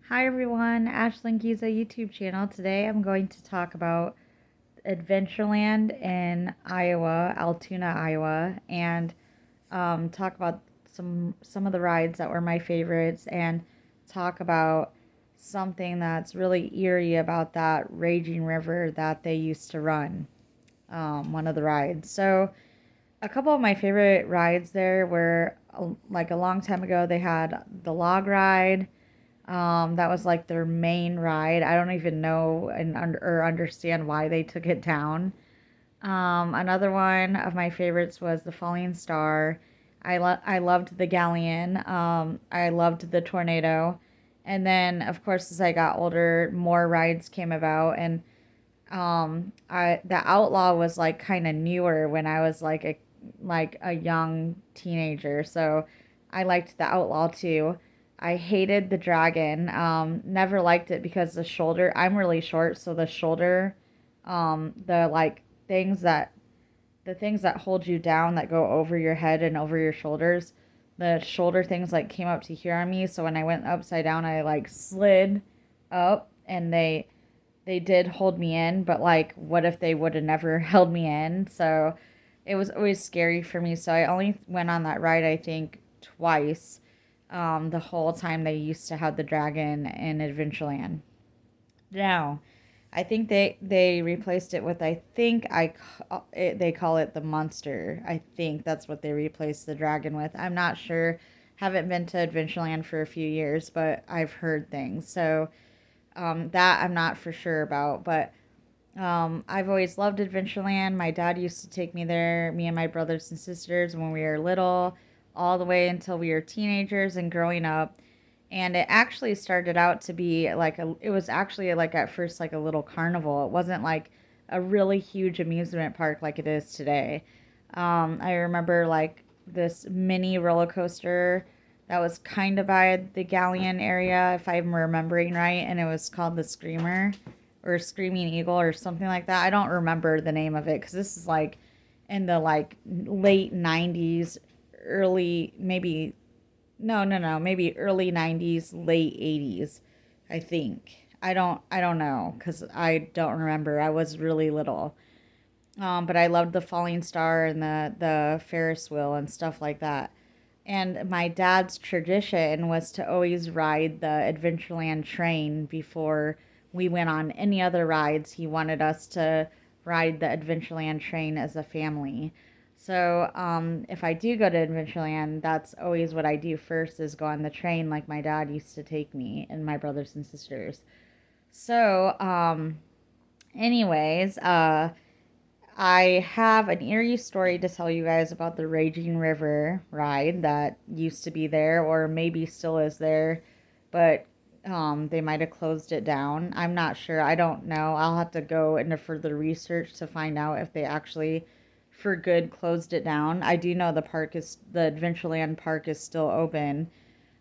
Hi everyone, Ashlyn Giza YouTube channel. Today I'm going to talk about Adventureland in Iowa, Altoona, Iowa, and talk about some of the rides that were my favorites, and talk about something that's really eerie about that raging river that they used to run. One of the rides. So a couple of my favorite rides there were like a long time ago. They had the log ride. That was like their main ride. I don't even know or understand why they took it down. Another one of my favorites was the Falling Star. I loved the Galleon. I loved the Tornado. And then, of course, as I got older, more rides came about, and the Outlaw was like kind of newer when I was like a young teenager. So I liked the Outlaw too. I hated the Dragon. Never liked it because the shoulder, I'm really short, so the shoulder, the like things that the things that hold you down that go over your head and over your shoulders, the shoulder things like came up to here on me. So when I went upside down, I like slid up, and they did hold me in, but like, what if they would have never held me in? So it was always scary for me. So I only went on that ride, I think, twice. The whole time they used to have the dragon in Adventureland. Now, I think they replaced it with, they call it the monster. I think that's what they replaced the dragon with. I'm not sure. Haven't been to Adventureland for a few years, but I've heard things. So that I'm not for sure about, but I've always loved Adventureland. My dad used to take me there, me and my brothers and sisters, when we were little, all the way until we were teenagers and growing up. And it actually started out to be it was actually like at first like a little carnival. It wasn't like a really huge amusement park like it is today. I remember like this mini roller coaster that was kind of by the Galleon area, if I'm remembering right, and it was called the Screamer or Screaming Eagle or something like that. I don't remember the name of it because this is like in the like late 90s, early maybe no, maybe early 90s, late 80s, I think. I don't know cuz I don't remember. I was really little. But I loved the Falling Star and the Ferris wheel and stuff like that. And my dad's tradition was to always ride the Adventureland train before we went on any other rides. He wanted us to ride the Adventureland train as a family. So if I do go to Adventureland, that's always what I do first, is go on the train like my dad used to take me and my brothers and sisters. So anyways, I have an eerie story to tell you guys about the Raging River ride that used to be there, or maybe still is there, but they might have closed it down. I'm not sure. I don't know. I'll have to go into further research to find out if they actually, for good, closed it down. I do know the Adventureland Park is still open.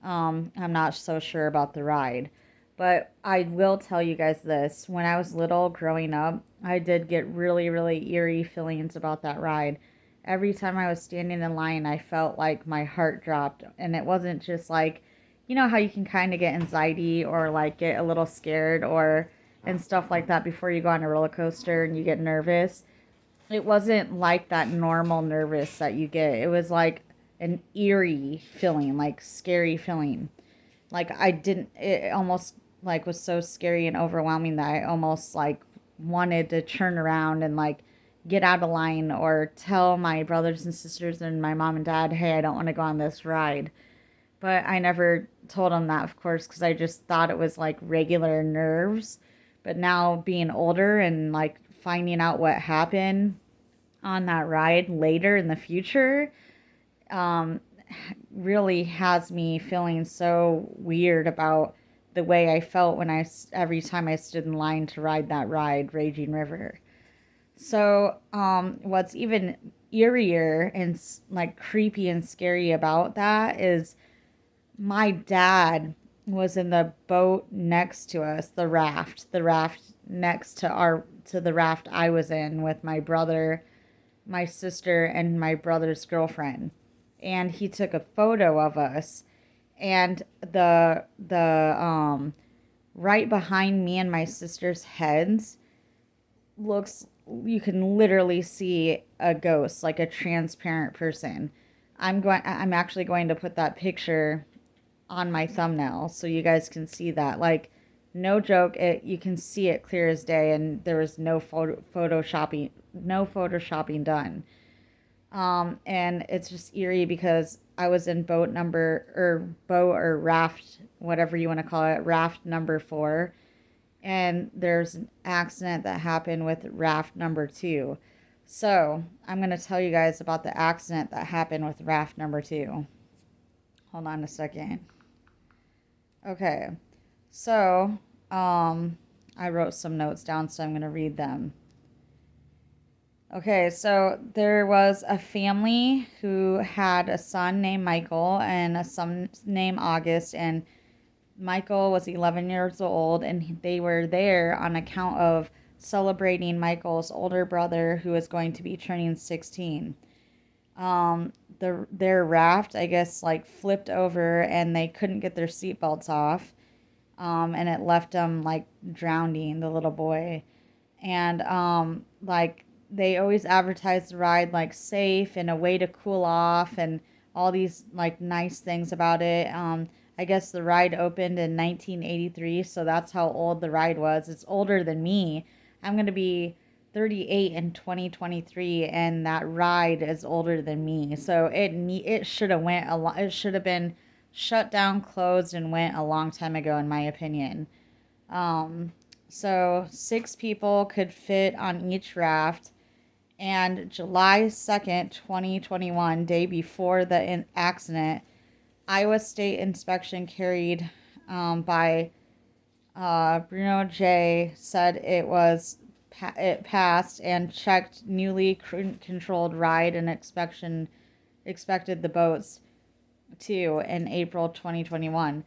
I'm not so sure about the ride. But I will tell you guys this. When I was little, growing up, I did get really, really eerie feelings about that ride. Every time I was standing in line, I felt like my heart dropped. And it wasn't just like, you know how you can kind of get anxiety or like get a little scared or and stuff like that before you go on a roller coaster and you get nervous. It wasn't like that normal nervous that you get. It was like an eerie feeling, like scary feeling. Like I didn't, it almost like was so scary and overwhelming that I almost like wanted to turn around and like get out of line or tell my brothers and sisters and my mom and dad, hey, I don't want to go on this ride. But I never told them that, of course, because I just thought it was like regular nerves. But now being older and like finding out what happened on that ride later in the future, um, really has me feeling so weird about the way I felt every time I stood in line to ride that ride, Raging River. So, what's even eerier and like creepy and scary about that is my dad was in the boat next to us, the raft next to the raft I was in with my brother, my sister, and my brother's girlfriend. And he took a photo of us, and the right behind me and my sister's heads looks, you can literally see a ghost, like a transparent person. I'm actually going to put that picture on my thumbnail so you guys can see that. Like, no joke, you can see it clear as day, and there was no photoshopping done. And it's just eerie because I was in boat or raft, whatever you want to call it, raft number 4, and there's an accident that happened with raft number 2. So I'm going to tell you guys about the accident that happened with raft number 2. Hold on a second. Okay, so I wrote some notes down, so I'm going to read them. Okay, so there was a family who had a son named Michael and a son named August, and Michael was 11 years old, and they were there on account of celebrating Michael's older brother who was going to be turning 16. Their raft, I guess, like flipped over, and they couldn't get their seatbelts off, and it left them like drowning the little boy. And like they always advertise the ride like safe and a way to cool off and all these like nice things about it. I guess the ride opened in 1983, so that's how old the ride was. It's older than me. I'm going to be 38 in 2023, and that ride is older than me. So it should have went a lot. It should have been shut down, closed, and went a long time ago, in my opinion. So 6 people could fit on each raft. And July 2nd, 2021, day before the accident, Iowa State inspection carried by Bruno J. said it passed and checked newly controlled ride and expected the boats too in April 2021.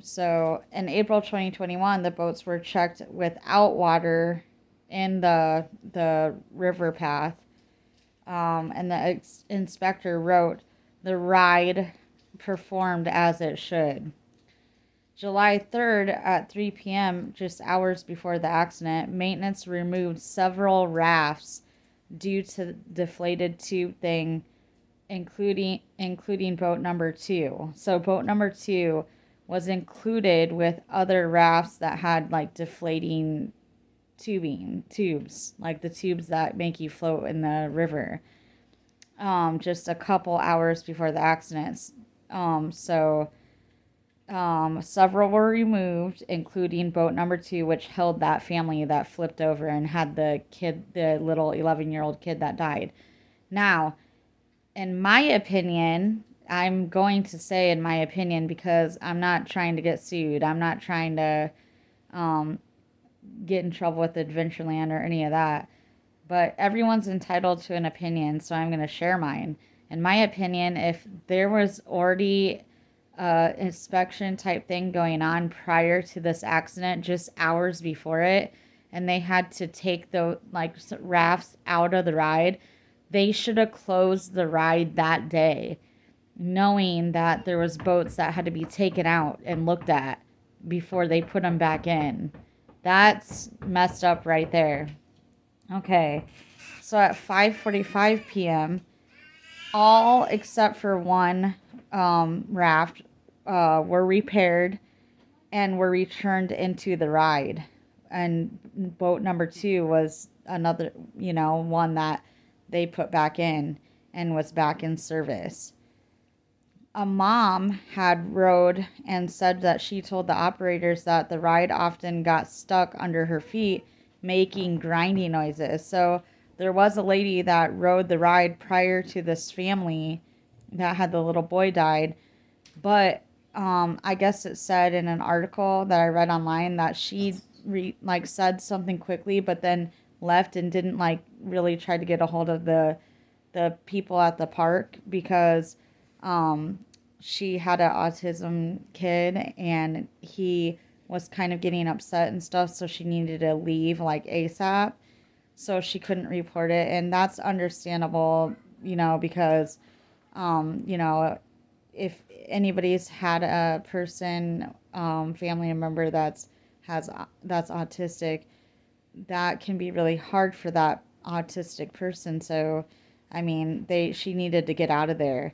So in April 2021, the boats were checked without water in the river path. And the inspector wrote, the ride performed as it should. July 3rd at 3 p.m., just hours before the accident, maintenance removed several rafts due to deflated tube thing, including boat number 2. So boat number 2 was included with other rafts that had like deflating tubes, like the tubes that make you float in the river. Just a couple hours before the accidents. Several were removed, including boat number 2, which held that family that flipped over and had the little 11-year-old kid that died. Now, in my opinion, I'm going to say in my opinion because I'm not trying to get sued. I'm not trying to get in trouble with Adventureland or any of that. But everyone's entitled to an opinion, so I'm going to share mine. In my opinion, if there was already inspection type thing going on prior to this accident, just hours before it, and they had to take the like rafts out of the ride, they should have closed the ride that day, knowing that there was boats that had to be taken out and looked at before they put them back in. That's messed up right there. Okay, so at 5:45 p.m., all except for one raft were repaired and were returned into the ride. And boat number 2 was another, one that they put back in and was back in service. A mom had rode and said that she told the operators that the ride often got stuck under her feet, making grinding noises. So there was a lady that rode the ride prior to this family that had the little boy died. But I guess it said in an article that I read online that she said something quickly, but then left and didn't really try to get a hold of the people at the park because she had an autism kid and he was kind of getting upset and stuff, so she needed to leave ASAP, so she couldn't report it. And that's understandable, because if anybody's had a person, family member that's autistic, that can be really hard for that autistic person. So, I mean, she needed to get out of there.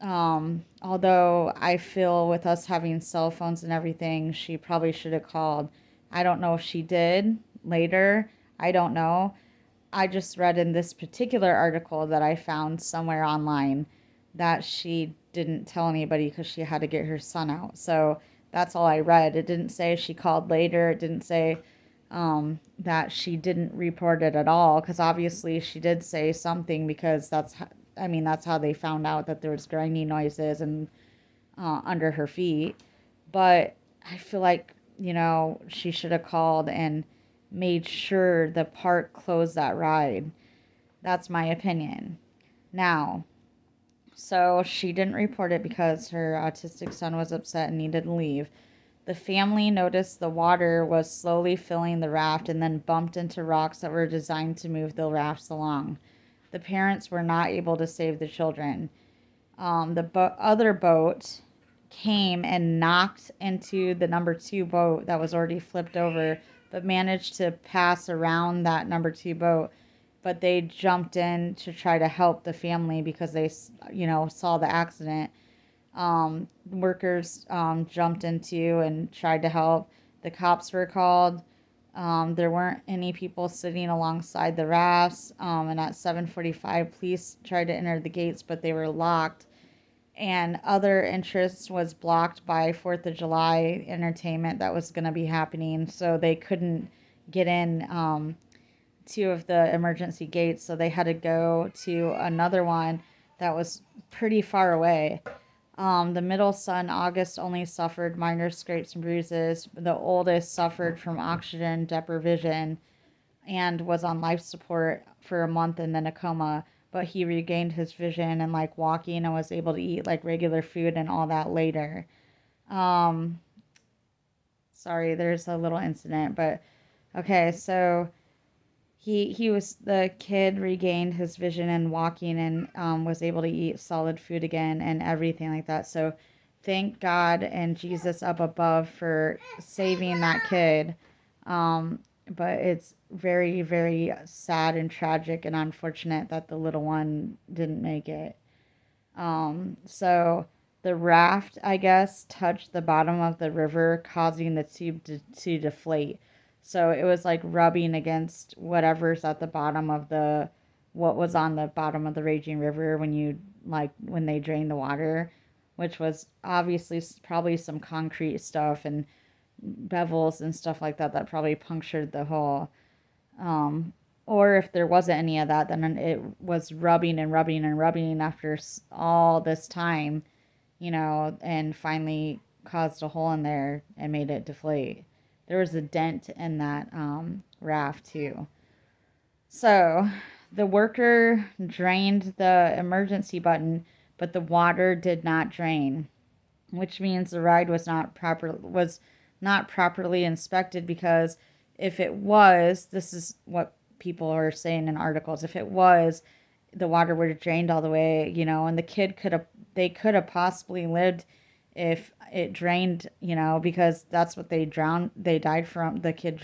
Although I feel with us having cell phones and everything, she probably should have called. I don't know if she did later. I don't know. I just read in this particular article that I found somewhere online that she didn't tell anybody because she had to get her son out. So that's all I read. It didn't say she called later. It didn't say that she didn't report it at all, because obviously she did say something, because I mean, that's how they found out that there was grinding noises and under her feet. But I feel like, she should have called and made sure the park closed that ride. That's my opinion. Now, so she didn't report it because her autistic son was upset and needed to leave. The family noticed the water was slowly filling the raft and then bumped into rocks that were designed to move the rafts along. The parents were not able to save the children. The other boat came and knocked into the number two boat that was already flipped over, but managed to pass around that number two boat. But they jumped in to try to help the family because they, saw the accident. Workers jumped into and tried to help. The cops were called. There weren't any people sitting alongside the rafts. And at 7:45, police tried to enter the gates, but they were locked. And other interest was blocked by 4th of July entertainment that was going to be happening. So they couldn't get in two of the emergency gates. So they had to go to another one that was pretty far away. The middle son, August, only suffered minor scrapes and bruises. The oldest suffered from oxygen deprivation and was on life support for a month and then a coma. But he regained his vision and like walking and was able to eat like regular food and all that later. Um, Sorry, there's a little incident, but okay, so the kid regained his vision and walking and was able to eat solid food again and everything like that. So thank God and Jesus up above for saving that kid. But it's very, very sad and tragic and unfortunate that the little one didn't make it. So the raft, I guess, touched the bottom of the river, causing the tube to deflate. So it was like rubbing against whatever's at the bottom of what was on the bottom of the raging river when they drained the water, which was obviously probably some concrete stuff and bevels and stuff like that that probably punctured the hole. Um, or if there wasn't any of that, then it was rubbing and rubbing and rubbing after all this time, and finally caused a hole in there and made it deflate. There was a dent in that raft too. So the worker drained the emergency button, but the water did not drain, which means the ride was not properly inspected, because if it was, this is what people are saying in articles, if it was, the water would have drained all the way, and they could have possibly lived if it drained, because that's what they died from. The kid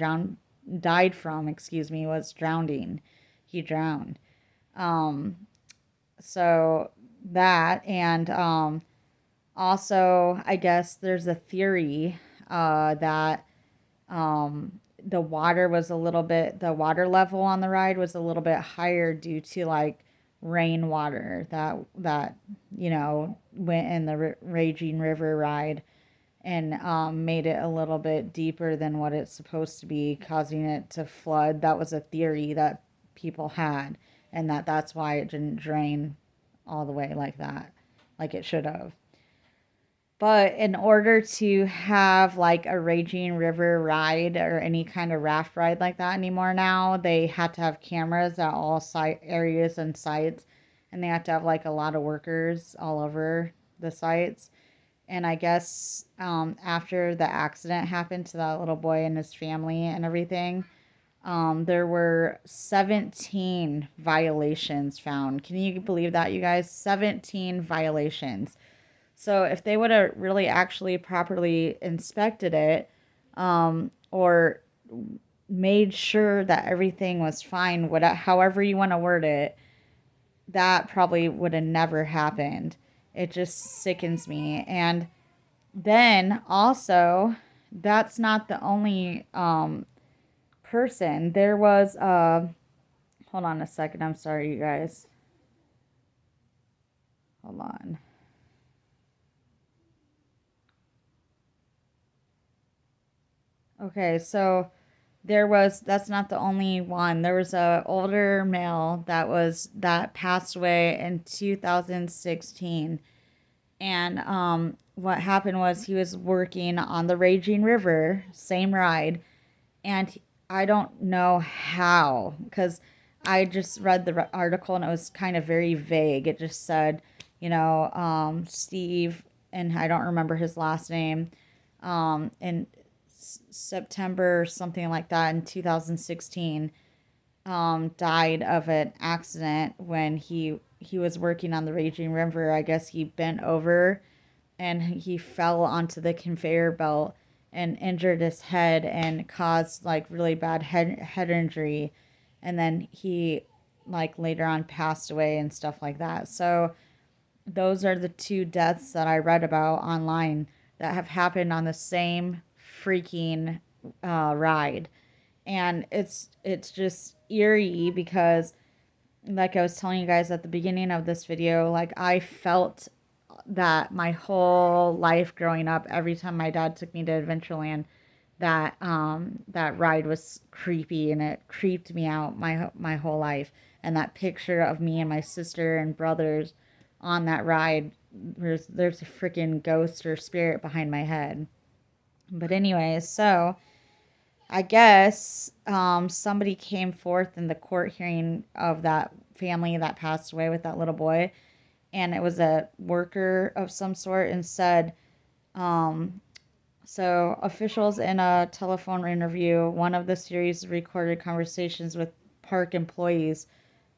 died from, was drowning. He drowned. Um, so that, and also, I guess there's a theory that the water level on the ride was a little bit higher due to like rainwater that went in the raging river ride, and made it a little bit deeper than what it's supposed to be, causing it to flood. That was a theory that people had, and that's why it didn't drain all the way like that, like it should have. But in order to have like a raging river ride or any kind of raft ride like that anymore now, they had to have cameras at all site areas and sites, and they had to have like a lot of workers all over the sites. And I guess after the accident happened to that little boy and his family and everything, there were 17 violations found. Can you believe that, you guys? 17 violations. So if they would have really actually properly inspected it, or made sure that everything was fine, whatever, however you want to word it, that probably would have never happened. It just sickens me. And then also, that's not the only person. There was hold on a second. I'm sorry, you guys. Hold on. Okay, so that's not the only one. There was a older male that passed away in 2016. And what happened was he was working on the Raging River, same ride, and I don't know how, because I just read the article and it was kind of very vague. It just said, Steve, and I don't remember his last name, in September or something like that in 2016, died of an accident when he was working on the Raging River. I guess he bent over and he fell onto the conveyor belt and injured his head and caused like really bad head injury, and then he like later on passed away and stuff like that. So those are the two deaths that I read about online that have happened on the same freaking ride. And it's just eerie because, like I was telling you guys at the beginning of this video, like I felt that my whole life growing up, every time my dad took me to Adventureland, that ride was creepy and it creeped me out my whole life. And that picture of me and my sister and brothers on that ride, there's a freaking ghost or spirit behind my head. But anyways, so I guess somebody came forth in the court hearing of that family that passed away with that little boy, and it was a worker of some sort, and said, um, so officials in a telephone interview, one of the series of recorded conversations with park employees,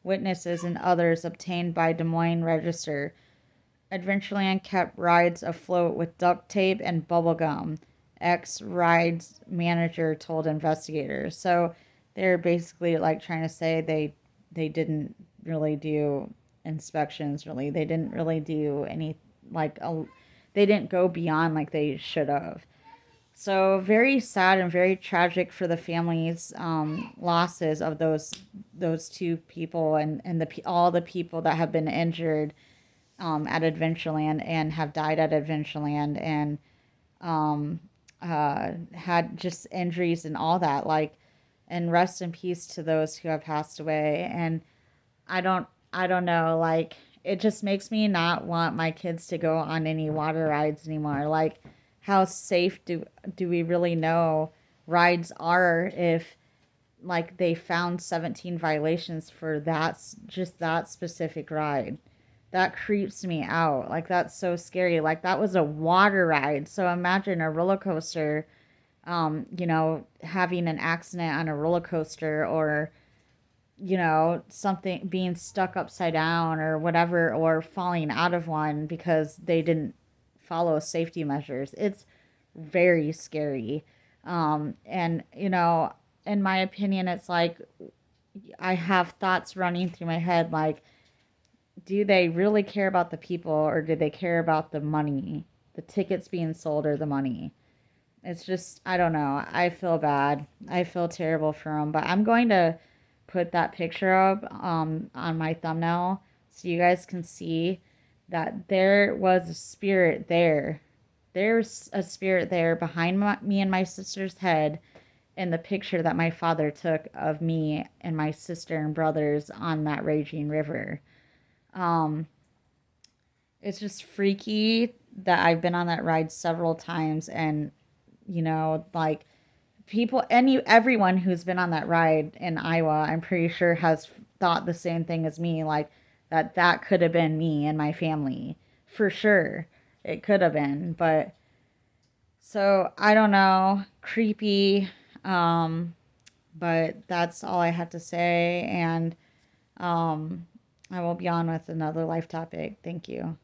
witnesses, and others obtained by Des Moines Register. Adventureland kept rides afloat with duct tape and bubble gum, ex-rides manager told investigators. So they're basically like trying to say they didn't really do inspections, really. They didn't really do any, like, they didn't go beyond like they should have. So very sad and very tragic for the families, losses of those two people, and all the people that have been injured at Adventureland and have died at Adventureland, and um, had just injuries and all that. Like, and rest in peace to those who have passed away. And I don't know. Like, it just makes me not want my kids to go on any water rides anymore. Like, how safe do we really know rides are if like they found 17 violations for just that specific ride? That creeps me out. Like, that's so scary. Like, that was a water ride. So imagine a roller coaster, having an accident on a roller coaster, or, something being stuck upside down or whatever, or falling out of one because they didn't follow safety measures. It's very scary. And, in my opinion, it's like I have thoughts running through my head like, do they really care about the people, or do they care about the money, the tickets being sold, or the money? It's just, I don't know. I feel bad. I feel terrible for them. But I'm going to put that picture up on my thumbnail so you guys can see that there was a spirit there. There's a spirit there behind me and my sister's head in the picture that my father took of me and my sister and brothers on that raging river. Um, it's just freaky that I've been on that ride several times, and like, everyone who's been on that ride in Iowa, I'm pretty sure has thought the same thing as me, like that could have been me and my family for sure. It could have been, but so I don't know, creepy. Um, but that's all I have to say, and um, I will be on with another life topic. Thank you.